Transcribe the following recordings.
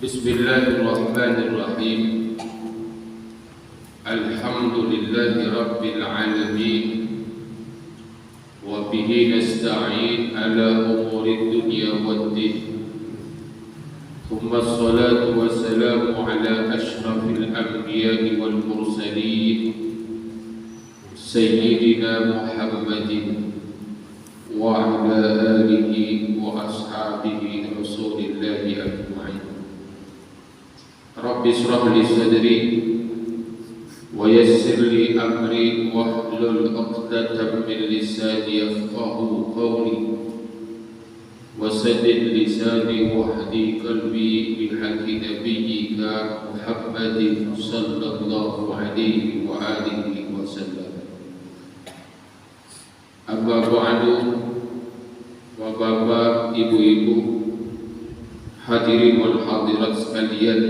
Bismillahirrahmanirrahim. Alhamdulillahi rabbil alamin. Wa bihi nasta'in ala umuri dunya waddin. Thumma assalatu wassalamu ala ashrafil anbiya'i wal mursalin Sayyidina Muhammadin wa ala alihi wa ashabihi rasulillahi ajma'in. Rabbi shrah li sadri wa yassir li amri wahlul 'uqdatam min lisani yafqahu qawli wasaddid lisani wahdi qalbi bihaqqi nabiyyika Muhammadin sallallahu alaihi wa alihi wa sallam. Amma ba'du, bapak, ibu-ibu, hadirin wal hadirat sekalian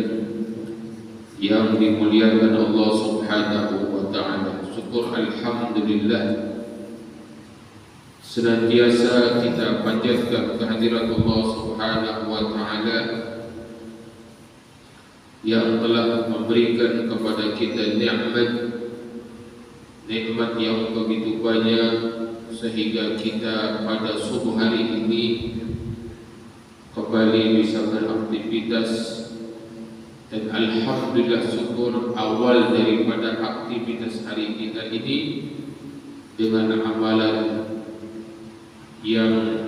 yang dimuliakan Allah Subhanahu wa ta'ala. Syukur alhamdulillah, senantiasa kita panjatkan kehadirat Allah Subhanahu wa ta'ala yang telah memberikan kepada kita nikmat yang begitu banyak, sehingga kita pada subuh hari ini kembali bisa beraktivitas. Dan alhamdulillah, syukur awal daripada aktivitas hari kita ini dengan amalan yang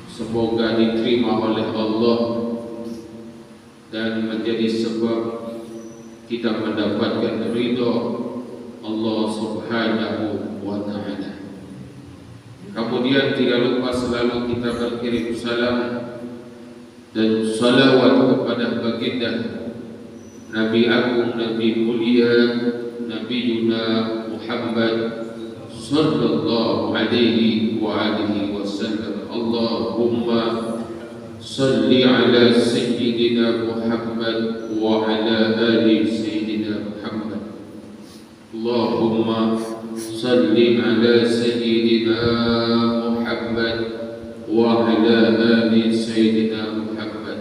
semoga diterima oleh Allah dan menjadi sebab kita mendapatkan ridha Allah Subhanahu wa ta'ala. Kemudian tidak lupa selalu kita berkirim salam dan salawat kepada baginda Nabi Agung, Nabi mulia, Nabi Yuna Muhammad sallallahu alaihi wa alihi wasallam. Allahumma salli ala sayyidina Muhammad wa ala ali sayyidina Muhammad. Allahumma salli ala sayyidina Muhammad wa ala ali sayyidina Muhammad.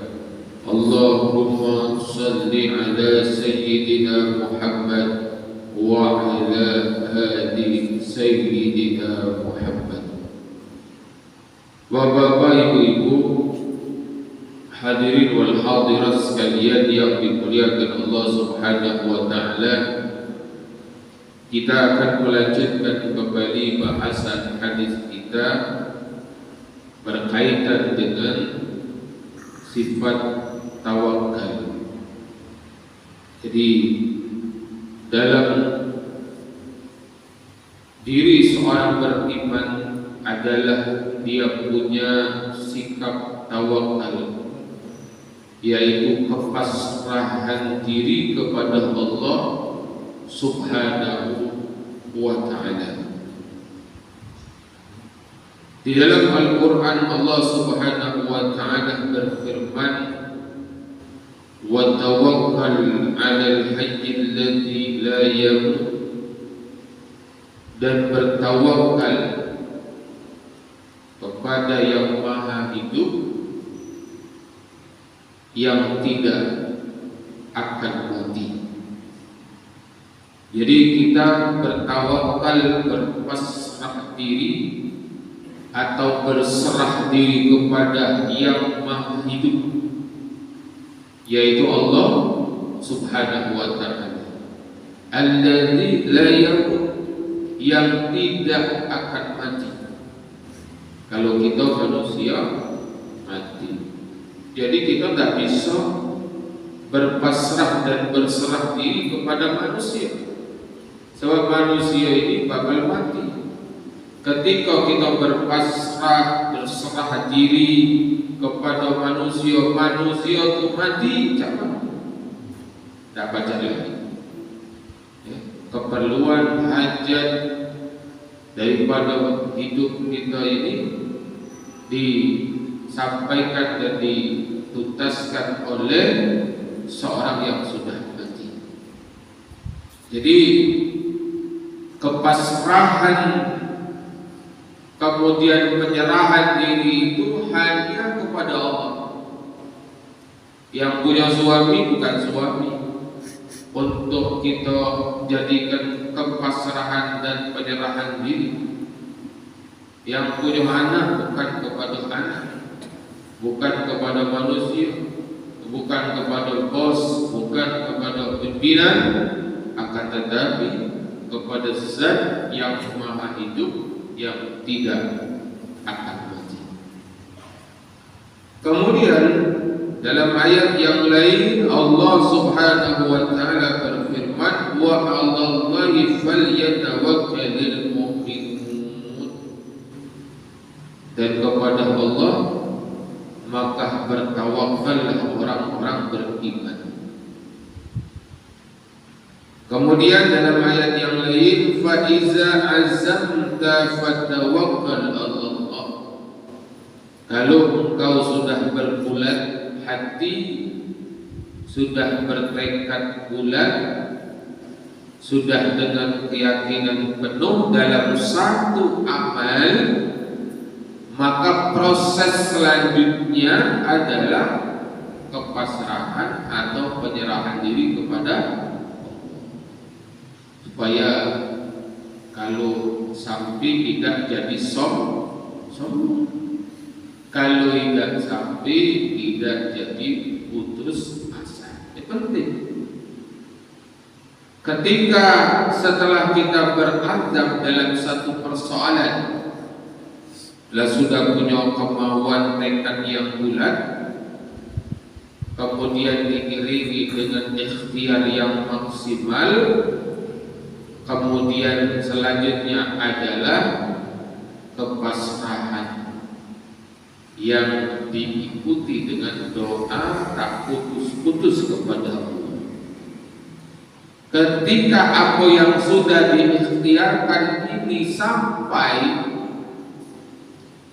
Allahumma salli ala sayyidina Muhammad wa ala ali sayyidina Muhammad. Bapak, ibu-ibu, hadirin wal hadirat sekalian yang dimuliakan Allah Subhanahu wa ta'ala, kita akan melanjutkan kembali bahasan hadis kita berkaitan dengan sifat tawakal. Jadi dalam diri seorang beriman adalah dia punya sikap tawakal, yaitu kepasrahan diri kepada Allah Subhanahu wa ta'ala. Di dalam Al-Quran Allah Subhanahu wa ta'ala berfirman, wa tawakkal 'alal hayyil ladzi la yamut, dan bertawakal kepada yang maha hidup yang tidak akan mati. Jadi kita bertawakal, berpasrah diri atau berserah diri kepada yang maha hidup, yaitu Allah Subhanahu wa ta'ala, alladzi la yamut, yang tidak akan mati. Kalau kita manusia mati, jadi kita tidak bisa berpasrah dan berserah diri kepada manusia, sebab manusia ini bakal mati. Ketika kita berpasrah, berserah diri kepada manusia, manusia itu mati, jangan dapat lagi. Keperluan hajat daripada hidup kita ini disampaikan dan dituntaskan oleh seorang yang sudah mati. Jadi kepasrahan kemudian penyerahan diri itu hanya kepada Allah. Yang punya suami bukan suami untuk kita jadikan kepasrahan dan penyerahan diri. Yang punya anak bukan kepada anak, bukan kepada manusia, bukan kepada bos, bukan kepada pimpinan, akan tetapi kepada Zat yang Maha Hidup yang tidak akan mati. Kemudian dalam ayat yang lain Allah Subhanahu wa taala berfirman, wa 'alallahi falyatawakkalul mu'minun. Dan kepada Allah maka bertawakallah orang-orang beriman. Kemudian dalam ayat yang lain, fa iza azamta fatawakkal 'alallah. Kalau engkau sudah berbulat hati, sudah bertekad bulat, sudah dengan keyakinan penuh dalam satu amal, maka proses selanjutnya adalah kepasrahan atau penyerahan diri kepada Allah. Supaya kalau sampai tidak jadi sombong, kalau tidak sampai tidak jadi putus asa. Itu penting. Ketika setelah kita beradab dalam satu persoalan, lah sudah punya kemauan tekad yang bulat, kemudian diiringi dengan ikhtiar yang maksimal, kemudian selanjutnya adalah kepasrahan yang diikuti dengan doa tak putus-putus kepada Allah. Ketika apa yang sudah diikhtiarkan ini sampai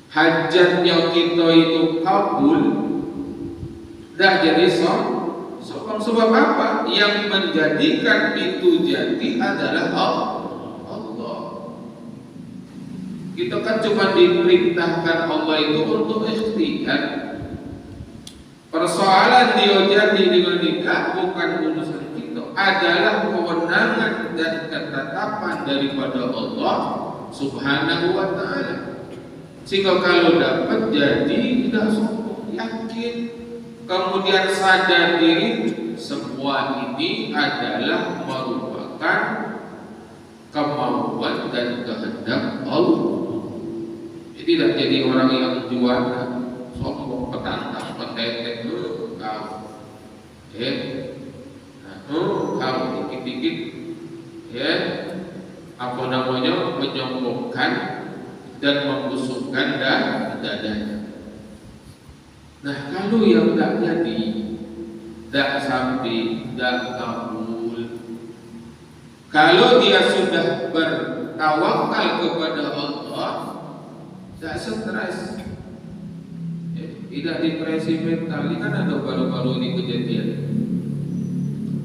hajatnya kita itu kabul, dah jadi sombong. Sebab apa? Yang menjadikan itu jadi adalah Allah. Kita kan cuma diperintahkan Allah itu untuk ikhtiar. Persoalan dia jadi dengan nikah bukan urusan kita, adalah kewenangan dan ketetapan daripada Allah Subhanahu wa taala. Sehingga kalau dapat jadi tidak sombong, yakin, kemudian sadar diri, semua ini adalah merupakan kemauan dan kehendak Allah. Jadi tidak jadi orang yang juara, sombong, petantang, petetek, kau dikit-dikit, apa namanya, menyombongkan dan membusukkan dadanya. Nah, kalau yang tak jadi, tak sampai, tak kabul, kalau dia sudah bertawakal kepada Allah, tak stres, tidak depresi mental. Ini kan ada baru-baru ini kejadian,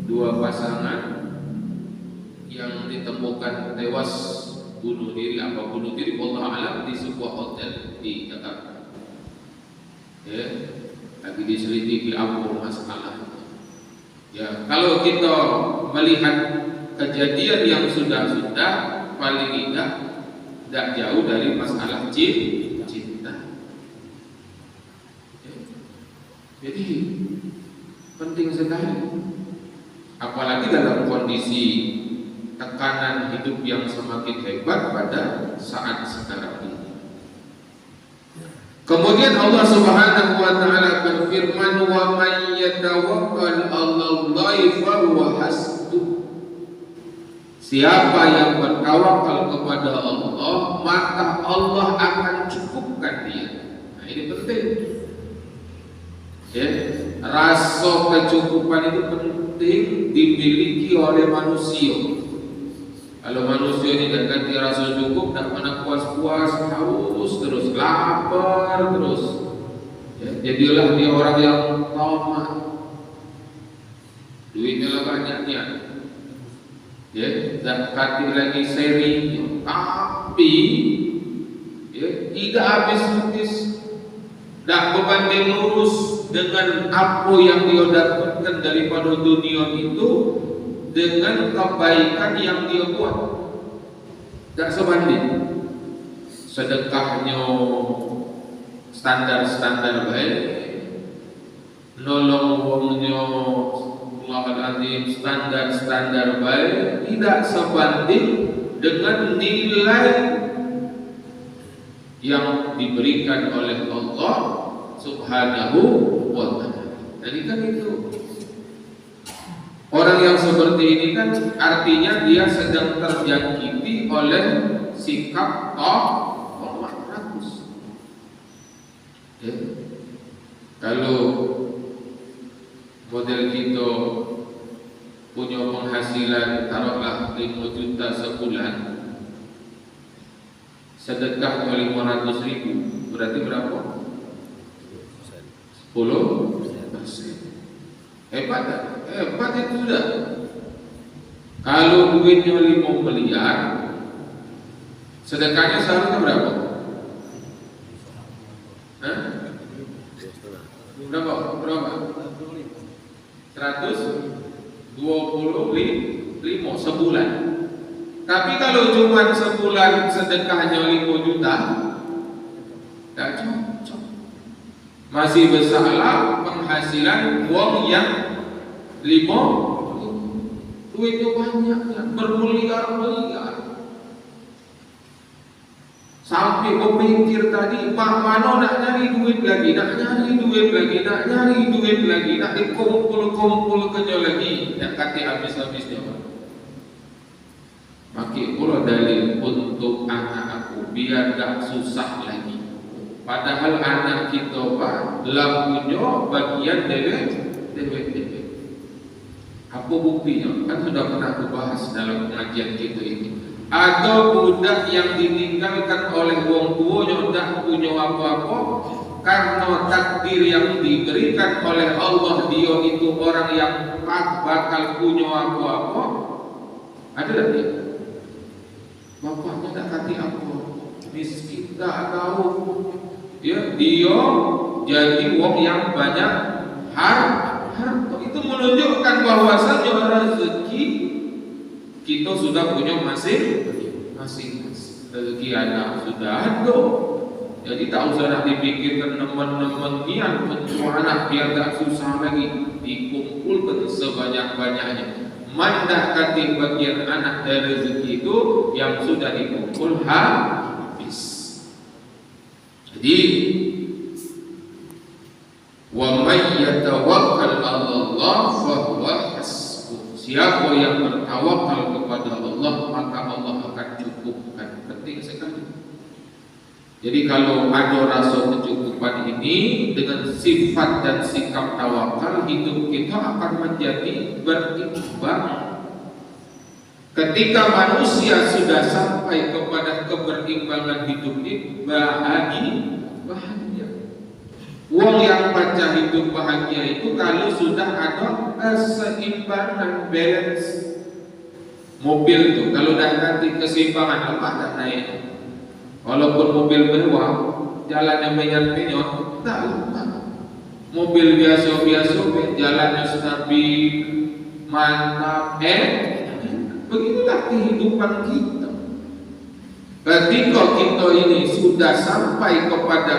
dua pasangan yang ditemukan tewas bunuh diri Allah alam di sebuah hotel di Jakarta. Lagi diselidiki apa masalah. Ya, kalau kita melihat kejadian yang sudah paling tidak jauh dari masalah cinta. Jadi penting sekali, apalagi dalam kondisi tekanan hidup yang semakin hebat pada saat sekarang ini. Kemudian Allah Subhanahu wa taala berfirman, wa may yatawakkal 'alallahi fa huwa hasbuh. Siapa yang bertawakal kepada Allah, maka Allah akan cukupkan dia. Nah, ini penting. Rasa kecukupan itu penting dimiliki oleh manusia. Kalau manusia ini tidak ganti rasa cukup, tidak pernah puas-puas, haus terus, lapar terus, jadilah dia orang yang tamak, duitnya lah banyaknya, tak kati lagi seri, tapi tidak habis-habis, tidak berbanding lurus dengan apa yang dia dapatkan daripada dunia itu dengan kebaikan yang dia buat, tidak sebanding. Sedekahnya standar-standar baik, nolong wongnya Allahuadzim standar-standar baik, tidak sebanding dengan nilai yang diberikan oleh Allah Subhanahu wa ta'ala. Jadi kan itu orang yang seperti ini kan artinya dia sedang terjangkiti oleh sikap rakus. Ya. Kalau model kita punya penghasilan taruhlah 5 juta sebulan, sedekah 500.000 berarti berapa? 10%. Hebat tak? Hebat itu sudah. Kalau duitnya 5 miliar, sedekahnya seharusnya berapa? Hah? Berapa? 125 sebulan. Tapi kalau cuma sebulan sedekahnya 5 juta, tak cocok. Masih besarlah penghasilan uang yang 5, duitnya banyak, bermiliar-miliar. Sampai berpikir tadi, Pak Mano nak nyari duit lagi, nak dikumpul kerja lagi, nak kata habis-habisnya. Makin pula dalil untuk anak aku biar tak susah lagi. Padahal anak kita Pak lagunya bagian dewek. Apa buktinya? Kan sudah pernah aku bahas dalam pengajian kita ini. Ada budak yang ditinggalkan oleh wong tuanya tak punya apa-apa karena takdir yang diberikan oleh Allah, dia itu orang yang bakal punya apa-apa. Ada tak dia? Bapaknya tak kati apa, miskin tak tahu. Ya, dia jadi wong yang banyak harta. Itu menunjukkan bahwasanya rezeki kita sudah punya masing-masing. Rezeki anak sudah ada. Jadi tak usah nak dipikirkan teman-teman niat untuk anak biar tak susah lagi, dikumpulkan sebanyak-banyaknya. Mandah kati bagian anak dari rezeki itu yang sudah dikumpul habis. Jadi wa may yatawakkal 'ala Allah fa huwa hasbuh. Siapa yang bertawakal kepada Allah maka Allah akan cukupkan. Penting sekali. Jadi kalau ada rasa kecukupan ini dengan sifat dan sikap tawakal, hidup kita akan menjadi berimbang. Ketika manusia sudah sampai kepada keberimbangan hidup ini, bahagia. Uang yang baca hidup bahagia itu kalau sudah ada keseimbangan, balance. Mobil tuh kalau dah nanti keseimbangan apa tak naik. Walaupun mobil mewah, jalannya menyat-menyot, tak lupa. Mobil biasa-biasa, jalannya stabil, mantap, begitulah kehidupan kita. Ketika kita ini sudah sampai kepada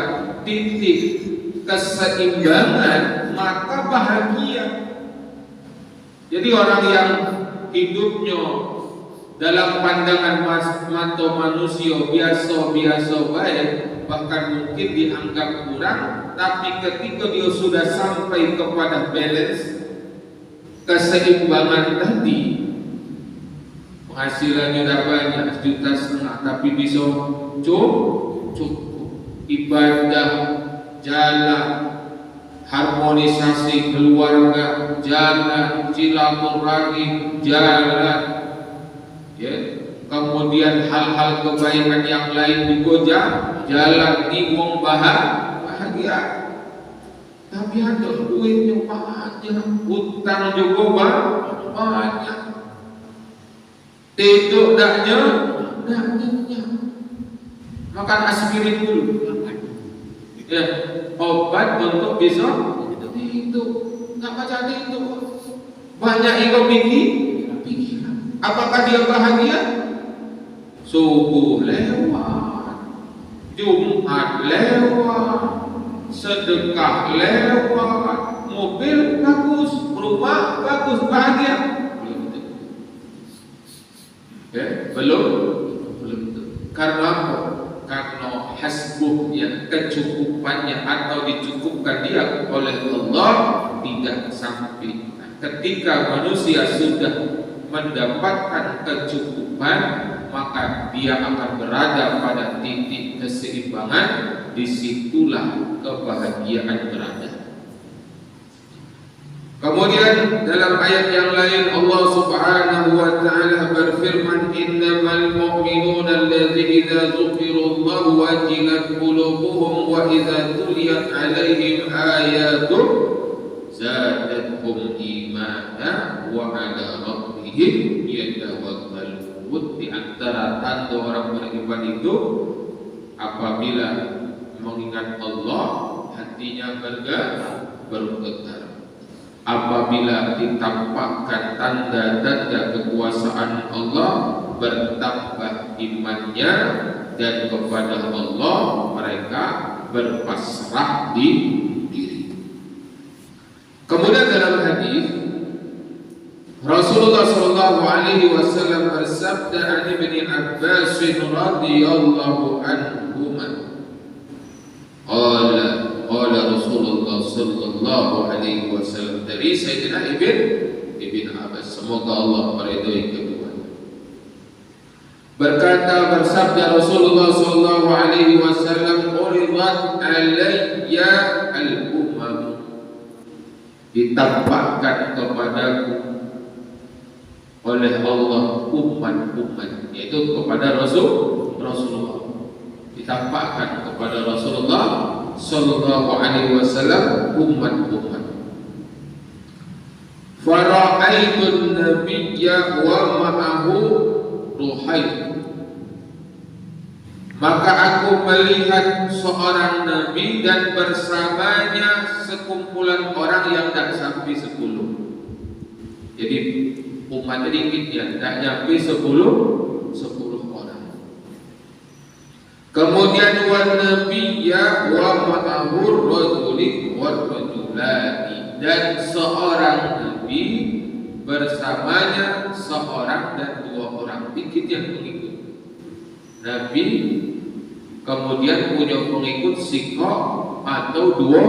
titik keseimbangan, maka bahagia. Jadi orang yang hidupnya dalam pandangan mata manusia biasa-biasa baik, bahkan mungkin dianggap kurang, tapi ketika dia sudah sampai kepada balance, keseimbangan tadi, penghasilannya dah banyak, 1,5 juta, tapi bisa cukup, ibadah jalan, harmonisasi keluarga jalan, silaturahim jalan, ya, kemudian hal-hal kebaikan yang lain juga jalan, wong bahagia. Tapi ada duitnya banyak, utang juga banyak, tidur dah nyenyak. Makan aspirin dulu. Ya, obat untuk bisa hidup. Nggak baca itu. Banyak yang pikiran. Apakah dia bahagia? Subuh lewat, Jumat lewat, sedekah lewat, mobil bagus, rumah bagus, bahagia. Belum tentu. Karena apa? Karena hasbuhnya, kecukupannya atau dicukupkan dia oleh Allah tidak sampai. Ketika manusia sudah mendapatkan kecukupan, maka dia akan berada pada titik keseimbangan. Disitulah kebahagiaan berada. Kemudian dalam ayat yang lain Allah Subhanahu wa taala berfirman, innamal mu'minuna alladzina idza dzukirallahu wajilat qulubuhum wa idza tuliyat 'alaihim ayatuhu zadatuhum imana wa 'ala rabbihim yatawakkalun. Di antara tanda orang beriman itu apabila mengingat Allah hatinya bergetar. Apabila ditampakkan tanda-tanda kekuasaan Allah, bertambah imannya, dan kepada Allah mereka berpasrah diri. Kemudian dalam hadis Rasulullah sallallahu alaihi wasallam bersabda an Ibnu Abbas radhiyallahu anhuma, qala Rasulullah sallallahu alaihi wasallam, dari Sayyidina Ibn Abbas, semoga Allah meridhai keduanya, berkata, bersabda Rasulullah sallallahu alaihi wasallam, uridat alayya al-umam, ditampakkan kepadaku oleh Allah umat-umat, yaitu kepada Rasulullah, ditampakkan kepada Rasulullah sallallahu alaihi wasallam umat-umat. Fara'aitun nabiyya wa ma'ahu ruhai, maka aku melihat seorang nabi dan bersamanya sekumpulan orang yang tak sampai 10. Jadi umat sedikit ya, tak nyampe 10 orang. Kemudian wan nabiyya wa ma'ahu rajulin wa rajulani, dan seorang nabi bersamanya seorang dan 2 orang, dikit yang mengikut. Nabi kemudian punya pengikut sikok atau dua.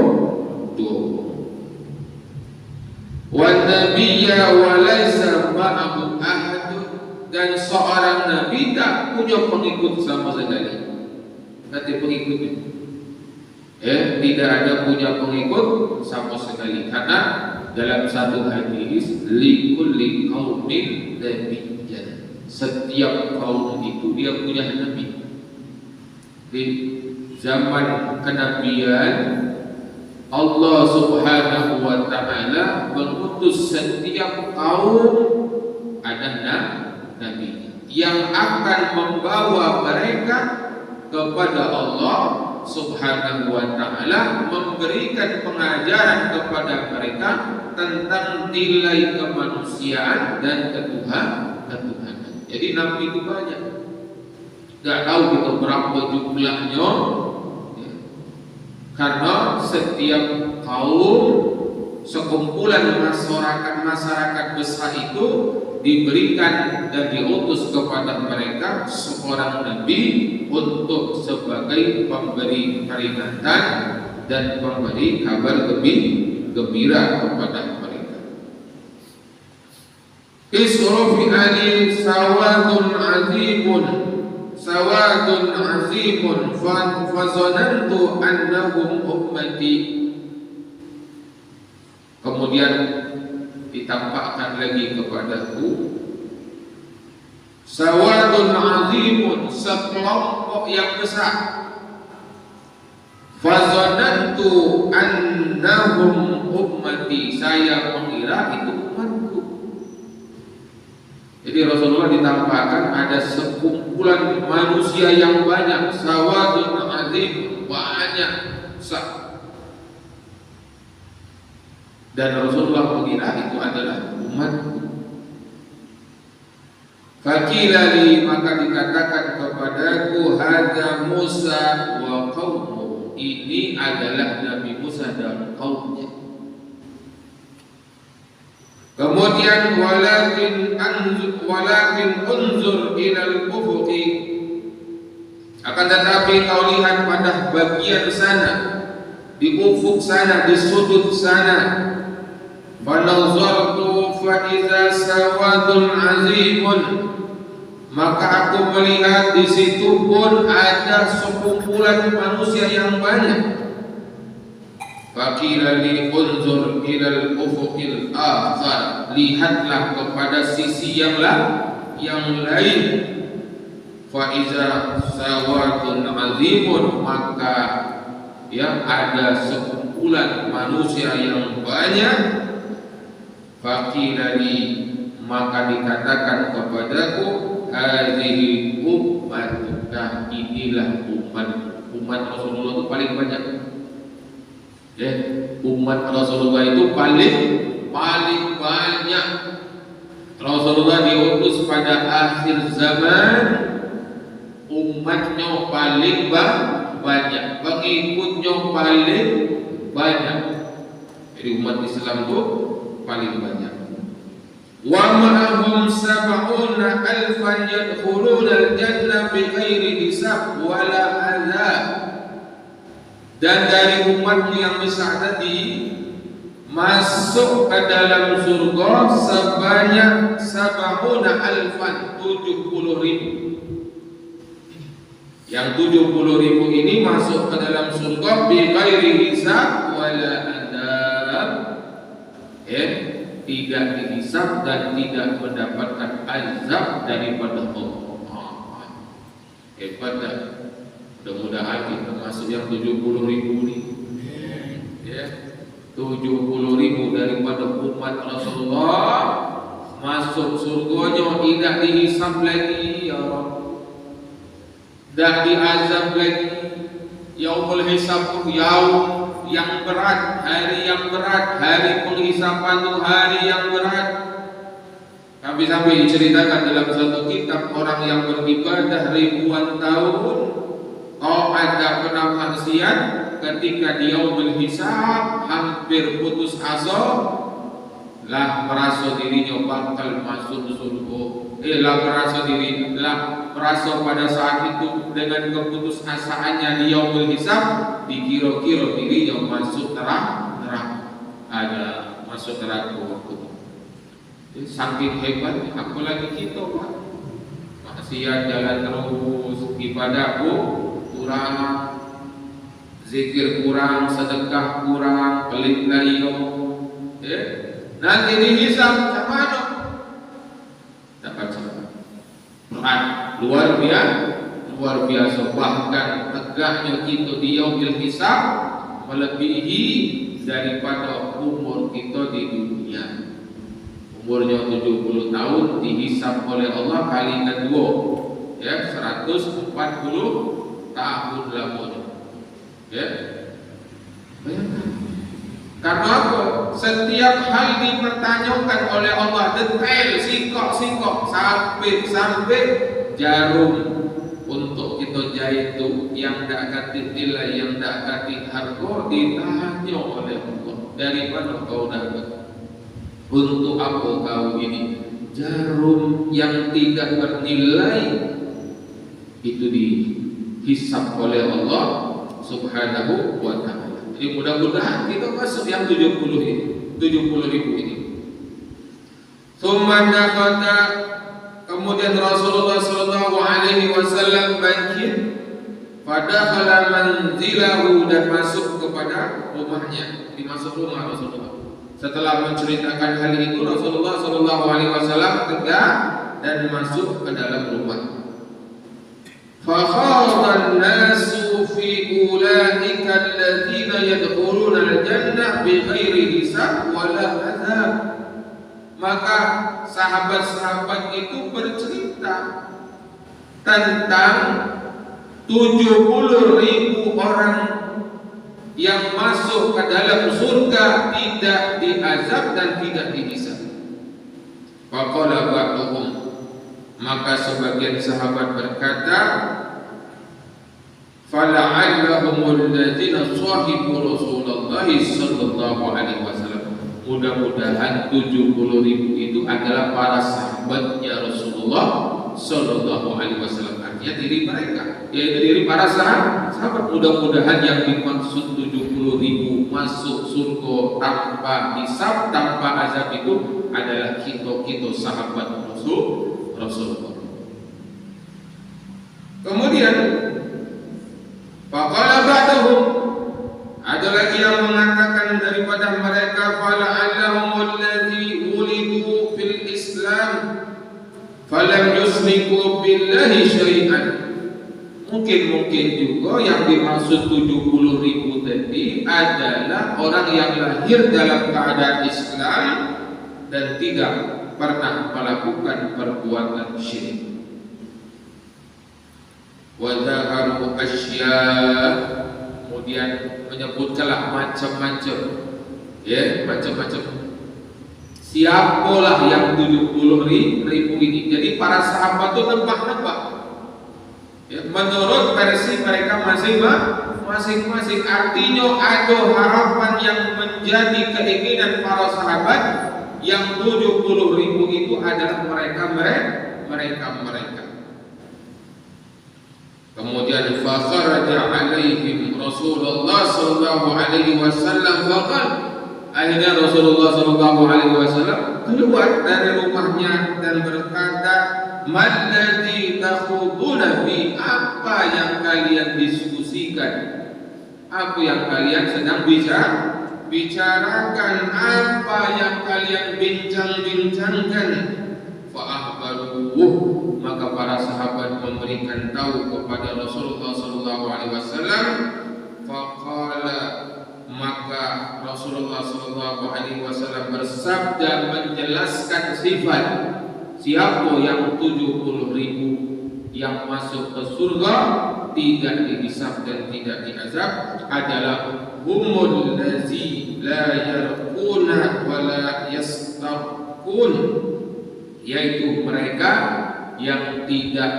Wan nabiyya wa laisa ma'ahu ahad, dan seorang nabi tak punya pengikut sama sekali. Nanti pengikutnya tidak ada punya pengikut sama sekali, karena dalam satu hadis likulli qaumin nabiyyan, setiap kaum itu dia punya nabi. Di zaman kenabian Allah Subhanahu wa taala mengutus setiap kaum ada nabi yang akan membawa mereka kepada Allah Subhanahu wa taala, memberikan pengajaran kepada mereka tentang nilai kemanusiaan dan ketuhanan. Jadi nabi itu banyak. Tidak tahu kita berapa jumlahnya, karena setiap kaum, sekumpulan masyarakat besar itu diberikan dan diutus kepada mereka seorang nabi untuk sebagai pemberi peringatan dan pemberi kabar gembira kepada mereka. Isra fi ali sawadun azimun fazanantu annahum ummati. Kemudian ditampakkan lagi kepadaku sawadun azimun, sekelompok yang besar. Fazanantu annahum ummati, saya mengira itu umatku. Jadi Rasulullah ditampakkan ada sekumpulan manusia yang banyak, sawadun azim, banyak dan Rasulullah mengira itu adalah umatku. Fakilali, maka dikatakan kepadaku, hadza Musa wa qaumuhu, ini adalah Nabi Musa dan kaumnya. Kemudian walakin unzur ilal ufuqi, akan tetapi kau lihat pada bagian sana, di ufuk sana, di sudut sana. Fanazartu fa idza sawadun azimun, maka aku melihat di situ pun ada sekumpulan manusia yang banyak. Fakila li unzur ilal ufuqil akhar, lihatlah kepada sisi yang lain. Fa iza sawadun azimun, maka ada sekumpulan manusia yang banyak. Fakila li, maka dikatakan kepadaku, hadhihi ummatuka, inilah umat Rasulullah itu paling banyak. Umat Rasulullah itu paling banyak. Rasulullah diutus pada akhir zaman, umatnya paling banyak, pengikutnya paling banyak. Jadi umat Islam itu paling banyak. Wa ma'ahum sab'una alfan yadkhuluna al-jannah bighairi hisab wala azab. Dan dari umatmu yang besar tadi masuk ke dalam surga sebanyak sab'una alfan, 70.000. Yang 70.000 ini masuk ke dalam surga bighairi hisab wala adab, tidak dihisab dan tidak mendapatkan azab daripada Allah. Hebat dah. Mudah-mudahan kita masuk yang 70.000 ini. 70.000 daripada umat Rasulullah masuk surganya, tidak dihisab lagi, ya Rabb. Dan diazab lagi. Yaumul hisab, yaum yang berat, hari yang berat, hari penghisapan itu hari yang berat. Sampai diceritakan dalam satu kitab, orang yang beribadah ribuan tahun, ada pernah maksiat, ketika dia berhisab hampir putus asa, lah merasa dirinya bakal masuk surga. Merasa pada saat itu dengan keputusasaannya dia berhisab, dikira-kira dirinya masuk neraka. Ada masuk neraka waktu itu. Saking hebat, apalagi kita Pak. Maksiat jalan terus, ibadah kurang, zikir kurang, sedekah kurang, pelit layo. Nanti dihisab macam mana? Dapat berat, luar biasa. Bahkan tegaknya kita di yaumil hisab melebihi daripada umur kita di dunia. Umurnya 70 tahun dihisab oleh Allah kalikan 2, 140 tahun lamanya. Bayangkan. Karena apa? Setiap hal dipertanyakan oleh Allah detail, singkok sampai jarum untuk kita jahit itu yang tak kati nilai, yang tak kati harga, ditanya oleh Allah. Dari mana kau dapat? Untuk apa kau ini? Jarum yang tidak bernilai itu dihisab oleh Allah Subhanahu wa ta'ala. Jadi mudah-mudahan kita masuk yang 70.000 ini. Tsumma nafata, kemudian Rasulullah sallallahu alaihi wasallam bangkit, fadakhala manzilahu, dan masuk kepada rumahnya. Jadi masuk rumah Rasulullah. Setelah menceritakan hal itu, Rasulullah sallallahu alaihi wasallam tegak dan masuk ke dalam rumah. Fakhadha an-nasu fi ulaika alladziina yadkhuluna al-jannah bighairi hisab wala azab. Maka sahabat-sahabat itu bercerita tentang 70.000 orang yang masuk ke dalam surga tidak diazab dan tidak dihisab. Faqala ba'duhum, maka sebagian sahabat berkata, fala'allahumul ladzina sahibu Rasulullah sallallahu alaihi wasallam. Mudah-mudahan 70.000 itu adalah para sahabatnya Rasulullah sallallahu alaihi wasallam, artinya diri mereka, yaitu diri para sahabat. Mudah-mudahan yang dimaksud 70.000 masuk surga tanpa hisab, tanpa azab itu adalah kita sahabat Rasulullah. Kemudian faqala ba'dahum, ada lagi yang mengatakan daripada mereka, fala'allahumul ladzi wulidu fil Islam falam yusriku billahi syai'an. Mungkin juga yang dimaksud 70.000 tadi adalah orang yang lahir dalam keadaan Islam dan tidak pernah melakukan perbuatan syirik. Wa dhaharu asya, kemudian menyebutkanlah macam-macam, ya, macam-macam. Siapalah yang 70.000 ini? Jadi para sahabat itu nebak-nebak, ya, menurut versi mereka masing-masing. Artinya ada harapan yang menjadi keinginan para sahabat yang 70.000 itu adalah mereka. Kemudian fakharaja alaihim Rasulullah sallallahu alaihi wasallam faqal, akhirnya Rasulullah sallallahu alaihi wasallam keluar dari rumahnya dan berkata, "Malladzi takhuduna fi?" Apa yang kalian diskusikan? Apa yang kalian sedang bicarakan? Apa yang kalian bincang-bincangkan? Fa'ahbaruhu, maka para sahabat memberikan tahu kepada Rasulullah sallallahu alaihi wasallam. Faqala, maka Rasulullah sallallahu alaihi wasallam bersabda menjelaskan sifat siapa yang 70.000 yang masuk ke surga tidak dihisab dan tidak diazab adalah humul ladzi la yarquna wa la yastarqun, yaitu mereka yang tidak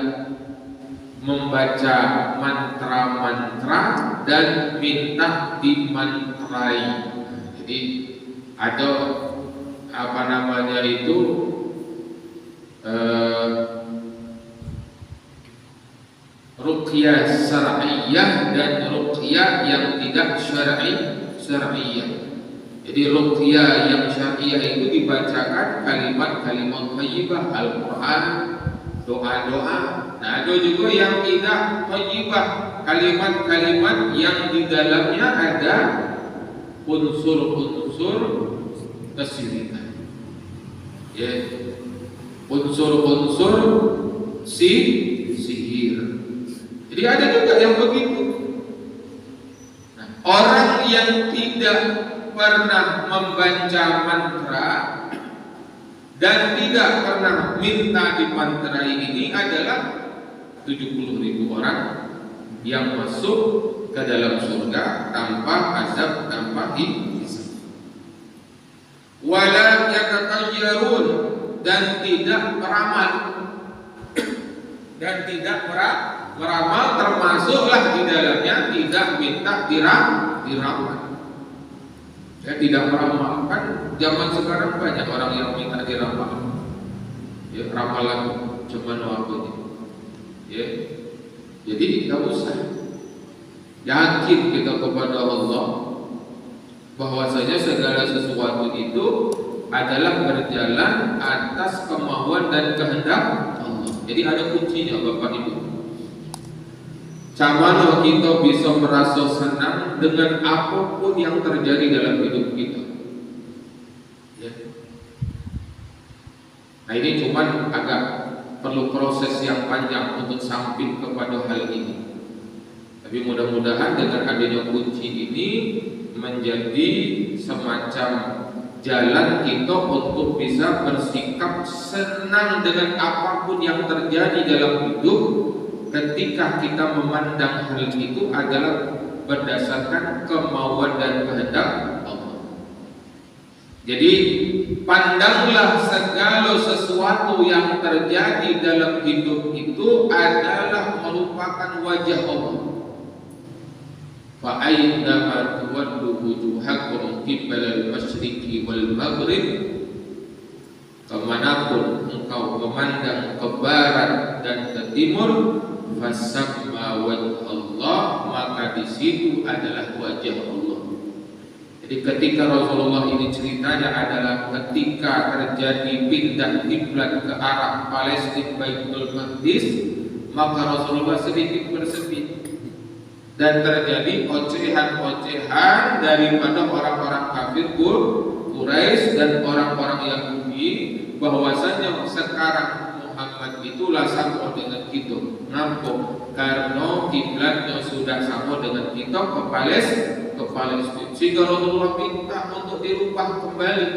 membaca mantra-mantra dan minta dimantrai. Jadi ada apa namanya itu ruqyah syar'iyyah dan ruqyah yang tidak syar'iyyah. Jadi ruqyah yang syar'iyyah itu dibacakan kalimat-kalimat thayyibah, Al-Qur'an, doa-doa. Nah, ada juga yang tidak thayyibah, kalimat-kalimat yang di dalamnya ada unsur-unsur kesyirikan. Ya, unsur-unsur sihir. Jadi ada juga yang begitu. Nah, orang yang tidak pernah membaca mantra dan tidak pernah minta dimantrai ini adalah 70.000 orang yang masuk ke dalam surga tanpa azab, tanpa hisab. Wala yatatayyarun, dan tidak meramal. Dan tidak meramal termasuklah di dalamnya tidak minta diramal. Ya, tidak meramal. Kan zaman sekarang banyak orang yang minta diramal. Ya, ramalan cuman apa ini. Ya. Jadi tidak usah. Yakin kita kepada Allah bahwasanya segala sesuatu itu adalah berjalan atas kemauan dan kehendak Allah. Jadi ada kuncinya Bapak Ibu. Camana kita bisa merasa senang dengan apapun yang terjadi dalam hidup kita. Ya. Nah, ini cuman agak perlu proses yang panjang untuk sampai kepada hal ini. Tapi mudah-mudahan dengan adanya kunci ini menjadi semacam jalan kita untuk bisa bersikap senang dengan apapun yang terjadi dalam hidup ketika kita memandang hal itu adalah berdasarkan kemauan dan kehendak Allah. Jadi pandanglah segala sesuatu yang terjadi dalam hidup itu adalah merupakan wajah Allah. Fa aynama tuwallu wujuhakum qibala al-masyriqi wal maghrib, kemanapun engkau memandang ke barat dan ke timur, fasamma wajh Allah, maka di situ adalah wajah Allah. Jadi ketika Rasulullah ini ceritanya adalah ketika terjadi pindah kiblat ke arah Palestina Baitul Maqdis, maka Rasulullah sedikit bersedih. Dan terjadi ocehan-ocehan daripada orang-orang kafir Quraisy dan orang-orang Yahudi bahwasanya sekarang Muhammad itulah sama dengan kita. Kenapa? Karena kiblatnya sudah sama dengan kita ke Palestina. Sehingga Rasulullah minta untuk dirubah kembali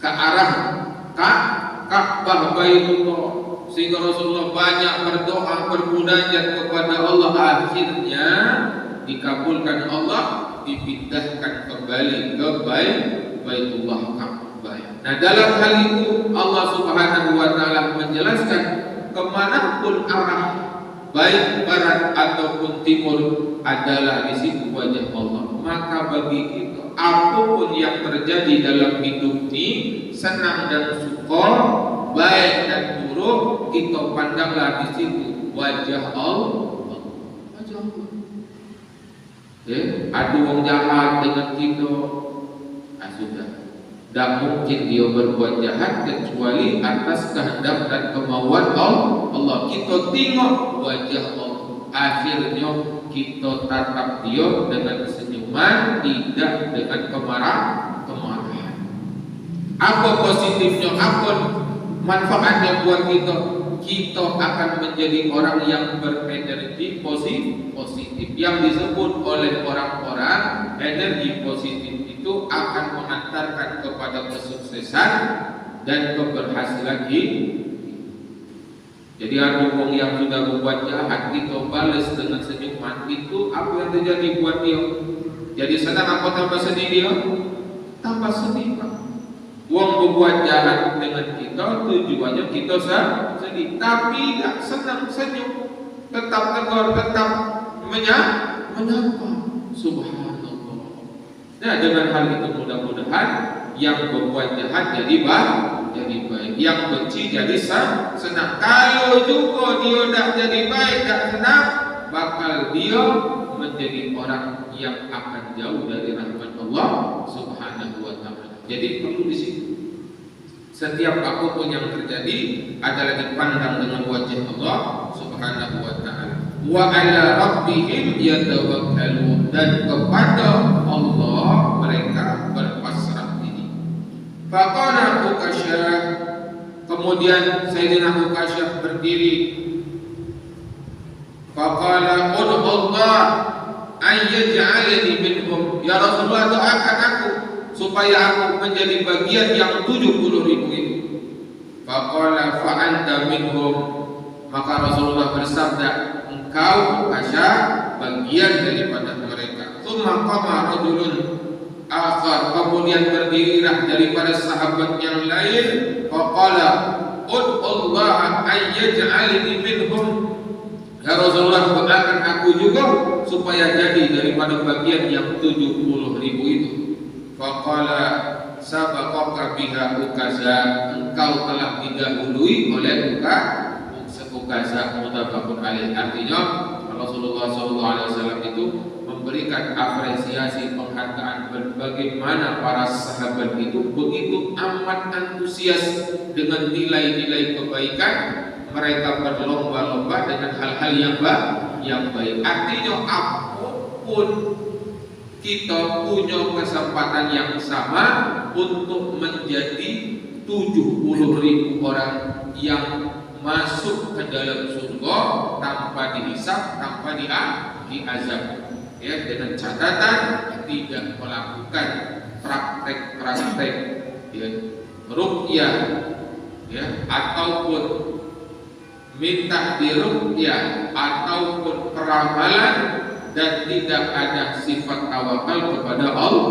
ke arah Ka'bah Baitullah. Sehingga Rasulullah banyak berdoa, bermunajat kepada Allah, akhirnya dikabulkan Allah, dipindahkan kembali ke Baitullah Ka'bah. Nah, dalam hal itu Allah Subhanahu wa taala menjelaskan kemanapun arah, baik barat ataupun timur, adalah di situ wajah Allah. Maka bagi kita apapun yang terjadi dalam hidup ini, senang dan syukur, baik dan buruk, kita pandanglah di situ wajah Allah. Wajah Allah. Ada orang jahat dengan kita, sudah. Tak mungkin dia berbuat jahat kecuali atas kehendak dan kemauan Allah. Kita tengok wajah Allah, akhirnya kita tatap dia dengan senyuman, tidak dengan kemarahan. Apa positifnya, apa manfaatnya buat kita? Kita akan menjadi orang yang berenergi positif. Yang disebut oleh orang-orang energi positif itu akan mengantarkan kepada kesuksesan dan keberhasilan hidup. Jadi ada orang yang sudah berbuat jahat, kita balas dengan senyuman, itu apa yang terjadi buat dia? Jadi senang apa tambah sedih dia? Tambah sedih, Pak. Uang berbuat jahat dengan kita, tujuannya kita sedih, tapi tidak senang, senyum, tetap tegur, tetap menyapa. Subhanallah. Nah, dengan hal itu mudah-mudahan yang berbuat jahat jadi baik, yang benci jadi senang. Kalau juga dia tidak jadi baik, tidak senang, bakal dia menjadi orang yang akan jauh dari rahmat Allah Subhanahu wa taala. Jadi perlu di situ. Setiap apapun yang terjadi adalah dipandang dengan wajah Allah Subhanahu wa taala. Wa ala rabbihim yatawakkalun, dan kepada Allah mereka berpasrah diri. Faqala Ukasyah, kemudian Sayyidina Ukasyah berdiri. Faqala qul Allah ayyaj'alani minhum, ya Rasulullah, doakan aku supaya aku menjadi bagian yang 70.000 itu. Faqala fa anta minhum, maka Rasulullah bersabda, engkau Ukasyah bagian daripada mereka. Tsumma qama rajulun akhar, kemudian berdirilah daripada sahabat yang lain. Faqala qul Allah ayyaj'alani minhum, ya Rasulullah, doakan aku juga supaya jadi daripada bagian yang 70.000 itu. Faqala sabaqaka biha Ukasyah, engkau telah didahului oleh Ukasyah. Muttafaqun alaih. Artinya Rasulullah SAW itu memberikan apresiasi, penghargaan bagaimana para sahabat itu begitu amat antusias dengan nilai-nilai kebaikan. Mereka berlomba-lomba dengan hal-hal yang baik. Artinya apapun kita punya kesempatan yang sama untuk menjadi 70.000 orang yang masuk ke dalam surga tanpa dihisab, tanpa diazab, ya, dengan catatan tidak melakukan praktek praktek-praktek ya, ruqyah ya, ataupun minta diruqyah ataupun peramalan dan tidak ada sifat tawakal kepada Allah.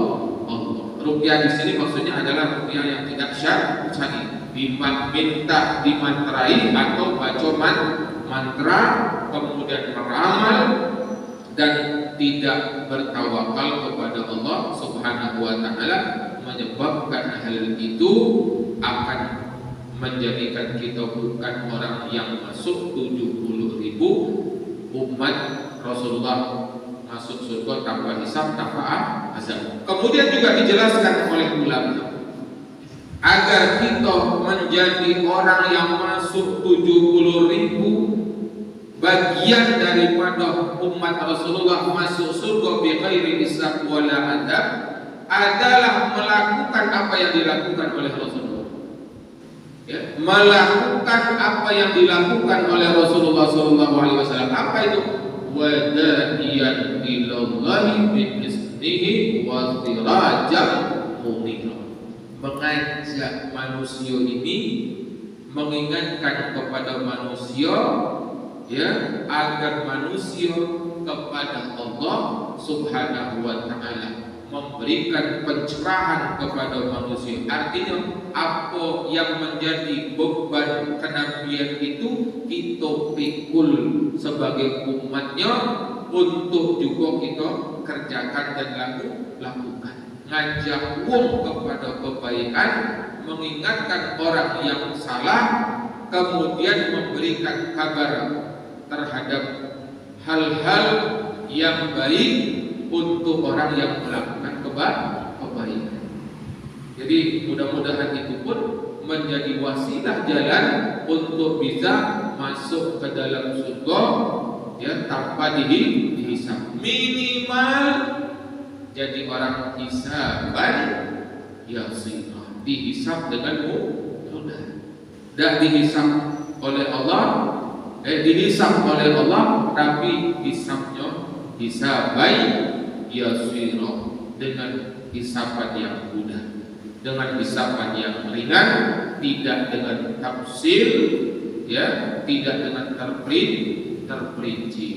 Ruqyah di sini maksudnya adalah ruqyah yang tidak syar'i, minta dimantrai atau baca mantra, kemudian meramal dan tidak bertawakal kepada Allah Subhanahu wa taala, menyebabkan hal itu akan menjadikan kita bukan orang yang masuk 70.000 umat Rasulullah masuk surga tanpa hisab, tanpa azab. Kemudian juga dijelaskan oleh ulama agar kita menjadi orang yang masuk 70.000 bagian daripada umat Rasulullah masuk surga bi ghairi hisab wala adab adalah melakukan apa yang dilakukan oleh Rasulullah. Ya, melakukan apa yang dilakukan oleh Rasulullah SAW. Apa itu? Wada'iyan ilallahi bi'iznihi wa sirajan munira. Mengajak manusia ini, mengingatkan kepada manusia ya, agar manusia kepada Allah Subhanahu wa taala, memberikan pencerahan kepada manusia. Artinya apa yang menjadi beban kenabian itu kita pikul sebagai umatnya untuk juga kita kerjakan dan lakukan. Ngajak kepada kebaikan, mengingatkan orang yang salah, kemudian memberikan kabar terhadap hal-hal yang baik untuk orang yang melakukan kebaikan. Jadi mudah-mudahan itu pun menjadi wasilah jalan untuk bisa masuk ke dalam surga ya, tanpa dihisab. Minimal jadi orang hisaban yasirah, dihisab dengan mudah. Dan dihisab oleh Allah, dihisab oleh Allah, tapi hisabnya hisabai yasirah, dengan hisaban yang mudah, dengan hisaban yang ringan, tidak dengan tafsir ya, tidak dengan terperinci.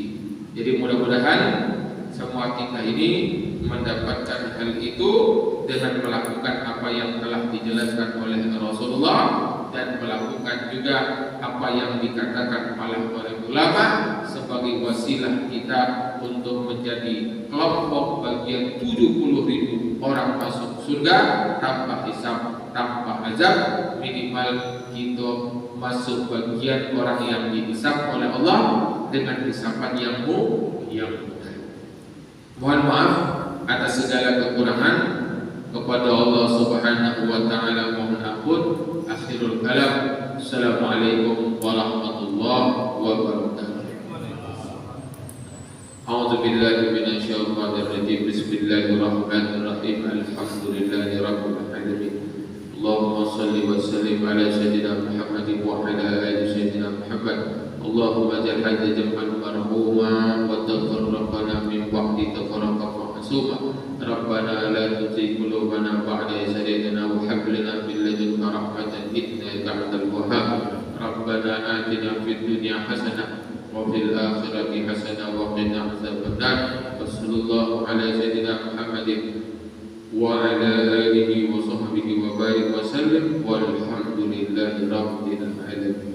Jadi mudah-mudahan semua kita ini mendapatkan hal itu dengan melakukan apa yang telah dijelaskan oleh Rasulullah dan melakukan juga apa yang dikatakan oleh ulama sebagai wasilah kita untuk menjadi kelompok bagian 70.000 orang masuk surga tanpa hisab, tanpa azab. Minimal kita masuk bagian orang yang dihisab oleh Allah dengan hisaban yang mudah. Mohon maaf atas segala kekurangan, kepada Allah Subhanahu wa taala mohon ampun. Akhirul kalam, assalamualaikum warahmatullahi wabarakatuh. A'udzu billahi minasyaitonir rajim. Bismillahirrahmanirrahim. Alhamdulillahi rabbil alamin. Allahumma shalli wa sallim ala sayyidina Muhammadin wa ala ali sayyidina Muhammad. Allahumma ja'al hadha jam'an marhuma wa tafarraqana min ba'di tafarraqa mahsuma. Rabbana la tuzigh qulubana ba'da idh hadaytana wa hab lana min ladunka rahmatan innaka antal wahhab. Rabbana atina fid dunya hasanah wa fil akhirati hasanah wa qina adzabannar. Sallallahu ala sayyidina Muhammadin wa ala alihi wa sahbihi wa barik wa sallim walhamdulillahi rabbil alamin.